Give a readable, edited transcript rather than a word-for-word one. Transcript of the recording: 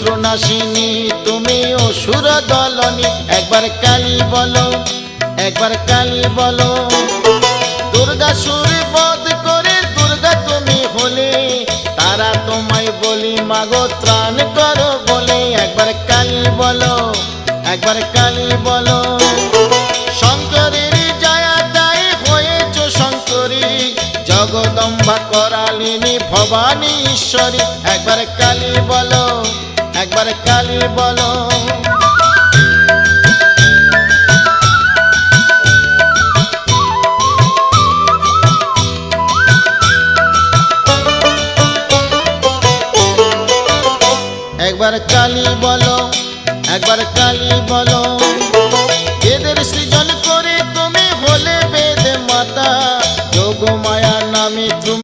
শত্রুনাশিনী তুমি অসুর দলনী। একবার কালী বলো, একবার কালী বলো। দুর্গাসুর বধ করে দুর্গা তুমি হলে, তারা তোমায় বলি মাগো ত্রাণ করো বলে। একবার কালী বলো, একবার কালী বলো। শঙ্করের জয়াদায় হয়েছ শঙ্করী, জগদম্বা করালিনী ভবানী ঈশ্বরী। একবার কালী বলো, একবার কালী বলো। একবার কালী বলো, একবার কালী বলো।